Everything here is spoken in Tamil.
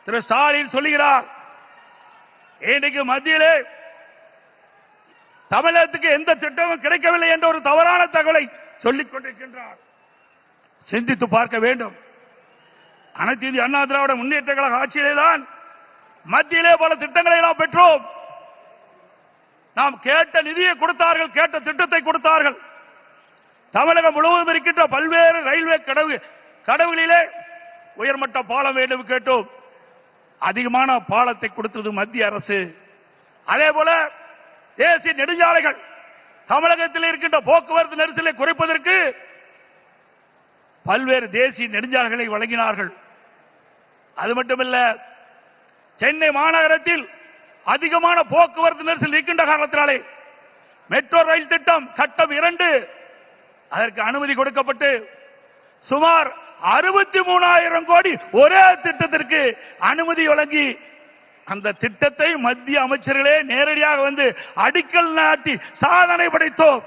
திரு ஸ்டாலின் சொல்லுகிறார், இன்றைக்கு மத்தியிலே தமிழகத்துக்கு எந்த திட்டமும் கிடைக்கவில்லை என்ற ஒரு தவறான தகவலை சொல்லிக் கொண்டிருக்கின்றார். சிந்தித்து பார்க்க வேண்டும். அனைத்து இந்திய அண்ணா திராவிட முன்னேற்ற கழக ஆட்சியிலேதான் மத்தியிலே பல திட்டங்களை நாம் பெற்றோம். நாம் கேட்ட நிதியை கொடுத்தார்கள், கேட்ட திட்டத்தை கொடுத்தார்கள். தமிழகம் முழுவதும் இருக்கின்ற பல்வேறு ரயில்வே கடவுகளிலே உயர்மட்ட பாலம் வேண்டும் கேட்டோம். அதிகமான பாலத்தை கொடுத்தது மத்திய அரசு. அதே போல தேசிய நெடுஞ்சாலைகள், தமிழகத்தில் இருக்கின்ற போக்குவரத்து நெரிசலை குறைப்பதற்கு பல்வேறு தேசிய நெடுஞ்சாலைகளை வழங்கினார்கள். அது மட்டுமல்ல, சென்னை மாநகரத்தில் அதிகமான போக்குவரத்து நெரிசல் இருக்கின்ற காரணத்தினாலே மெட்ரோ ரயில் திட்டம் கட்டம் 2 அதற்கு அனுமதி கொடுக்கப்பட்டு சுமார் 63,000 கோடி ஒரே திட்டத்திற்கு அனுமதி வழங்கி அந்த திட்டத்தை மத்திய அமைச்சர்களே நேரடியாக வந்து அடிக்கல் நாட்டி சாதனை படைத்தோம்.